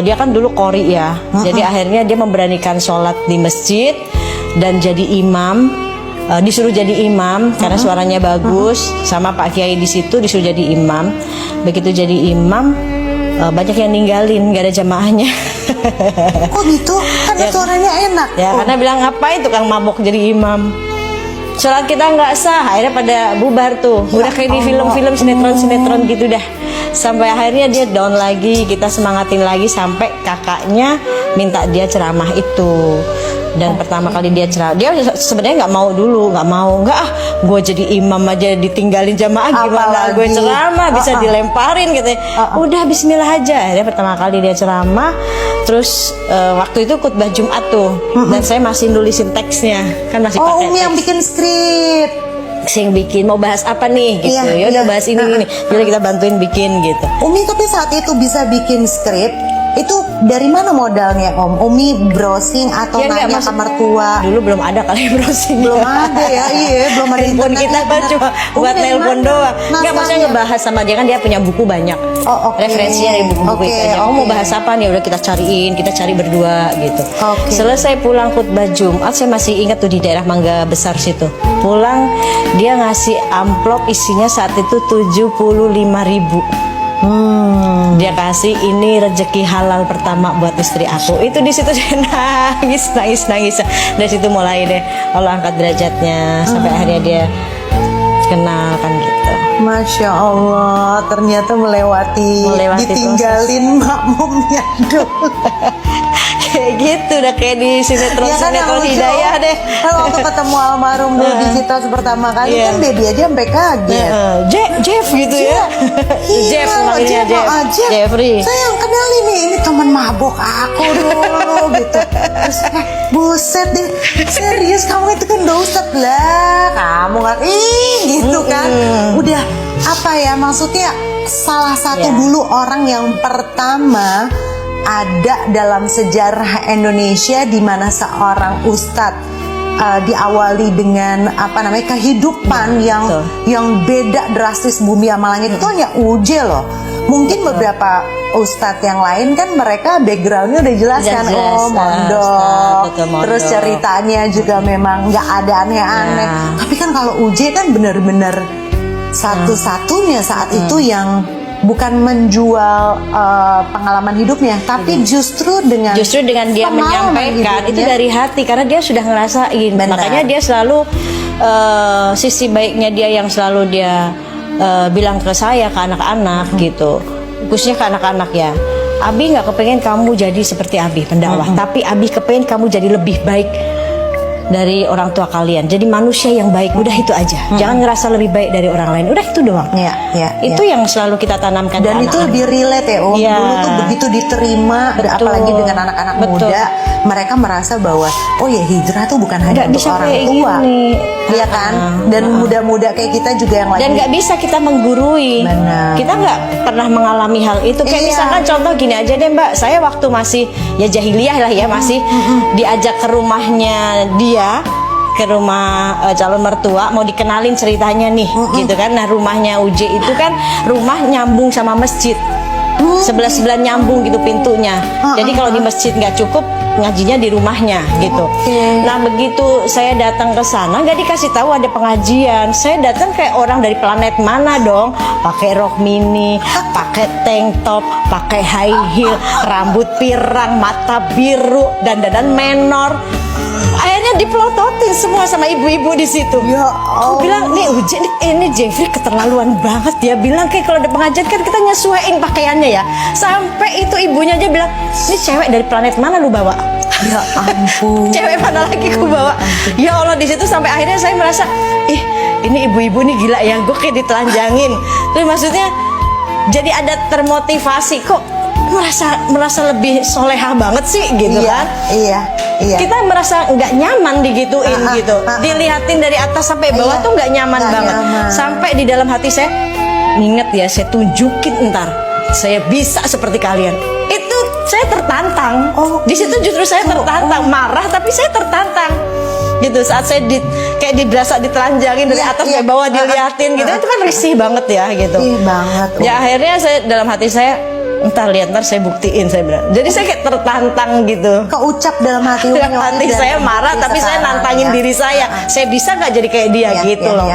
Dia kan dulu qori ya. Jadi akhirnya dia memberanikan sholat di masjid dan jadi imam. Disuruh jadi imam karena suaranya bagus, sama Pak Kiai di situ disuruh jadi imam. Begitu jadi imam, banyak yang ninggalin, gak ada jamaahnya. Oh gitu? Karena suaranya enak. Ya, karena bilang ngapain tukang mabok jadi imam. Sholat kita nggak sah, akhirnya pada bubar tuh. Udah kayak di film-film sinetron-sinetron gitu dah. Sampai akhirnya dia down lagi, kita semangatin lagi sampai kakaknya minta dia ceramah itu. Dan pertama kali dia ceramah, dia sebenarnya nggak mau dulu, nggak ah, gue jadi imam aja ditinggalin jamaah gimana? Gue ceramah bisa dilemparin gitu. Udah Bismillah aja. Dia pertama kali dia ceramah, terus waktu itu khutbah Jumat tuh, dan saya masih nulisin teksnya, kan masih pakai Umi teks. yang bikin skrip. Sing bikin mau bahas apa nih gitu. Ya udah bahas ini. Jadi kita bantuin bikin gitu. Umi tapi saat itu bisa bikin skrip. Itu dari mana modalnya Om? Umi browsing atau nanya ke mertua? Dulu belum ada kali browsing. Belum ada ya, iya belum ada handphone internet. Kita kan cuma buat nelpon doang. Enggak, maksudnya ngebahas sama dia, kan dia punya buku banyak. Referensinya dari buku-buku itu aja. Mau bahas apa nih? Udah kita cari berdua gitu. Selesai pulang khutbah Jumat, saya masih ingat tuh di daerah Mangga Besar situ. Pulang dia ngasih amplop isinya saat itu 75.000. Dia kasih, ini rezeki halal pertama buat istri aku. Itu di situ saya nangis. Dari situ mulai deh Allah angkat derajatnya sampai akhirnya dia kenal kan gitu. Masya Allah, ternyata melewati ditinggalin makmumnya dulu. Kayak gitu udah kayak di sinetron Hidayah deh. Kalau waktu ketemu almarhum dulu di Citos pertama kali kan baby aja sampai kaget. Jeff gitu ya. Jeff namanya Jeffrey. Saya yang kenalin nih, ini teman mabok aku dulu gitu. Terus buset deh, serius kamu itu kan doset lah. Kamu kan gitu kan. Udah apa ya, maksudnya salah satu dulu orang yang pertama ada dalam sejarah Indonesia di mana seorang ustadz diawali dengan kehidupan yang beda drastis bumi sama langit. Itu hanya Uje loh. Mungkin beberapa ustadz yang lain kan mereka backgroundnya udah jelas kan, mondok, terus ceritanya juga memang nggak ada aneh-aneh. Tapi kan kalau Uje kan benar-benar satu-satunya saat itu yang bukan menjual pengalaman hidupnya, tapi justru dengan dia menyampaikan itu dari hati, karena dia sudah ngerasain. Makanya dia selalu sisi baiknya dia yang selalu dia bilang ke saya, ke anak-anak gitu, khususnya ke anak-anak ya. Abi nggak kepengen kamu jadi seperti Abi pendakwah, tapi Abi kepengen kamu jadi lebih baik dari orang tua kalian. Jadi manusia yang baik, udah itu aja. Jangan ngerasa lebih baik dari orang lain, udah itu doang. Itu yang selalu kita tanamkan. Dan itu di-relate ya Om. Dulu tuh begitu diterima, apalagi dengan anak-anak muda, mereka merasa bahwa oh ya hijrah tuh bukan hanya untuk orang tua, iya kan? Dan muda-muda kayak kita juga yang lagi. Dan nggak bisa kita menggurui. Kita nggak pernah mengalami hal itu. Kayak misalkan contoh gini aja deh Mbak, saya waktu masih ya jahiliyah lah ya, masih diajak ke rumahnya dia, ke rumah calon mertua, mau dikenalin ceritanya nih gitu kan. Nah rumahnya Uje itu kan rumah nyambung sama masjid, sebelah nyambung gitu pintunya. Jadi kalau di masjid nggak cukup, ngajinya di rumahnya gitu. Nah begitu saya datang ke sana, nggak dikasih tahu ada pengajian. Saya datang kayak orang dari planet mana dong, pakai rok mini, pakai tank top, pakai high heel, rambut pirang, mata biru, dandanan menor. Akhirnya dipelototin semua sama ibu-ibu di situ. Ya Aku bilang, nih Uje, ini Jeffrey keterlaluan banget. Dia bilang kayak kalau ada pengajian kan kita nyesuaiin pakaiannya ya. Sampai itu ibunya aja bilang, ini cewek dari planet mana lu bawa? Ya ampun. Cewek mana lagi ku bawa? Ya Allah, di situ sampai akhirnya saya merasa, ini ibu-ibu nih gila ya, gue kayak ditelanjangin. Terus maksudnya jadi ada termotivasi, kok merasa lebih solehah banget sih gitu kan? Iya. Kita merasa nggak nyaman digituin gitu, dilihatin dari atas sampai bawah tuh nggak nyaman banget. Sampai di dalam hati saya, inget ya, saya tunjukin ntar saya bisa seperti kalian. Itu saya tertantang. Di situ justru saya tertantang, marah tapi saya tertantang gitu. Saat saya kayak berasa ditelanjangin dari atas sampai bawah dilihatin gitu, itu kan risih banget ya gitu. Banget. Ya akhirnya saya dalam hati saya, Entar lihat, ntar saya buktiin, saya bilang. Jadi saya kayak tertantang gitu. Keucap dalam hati. Hati saya marah, tapi saya nantangin diri saya. Saya bisa nggak jadi kayak dia gitu loh.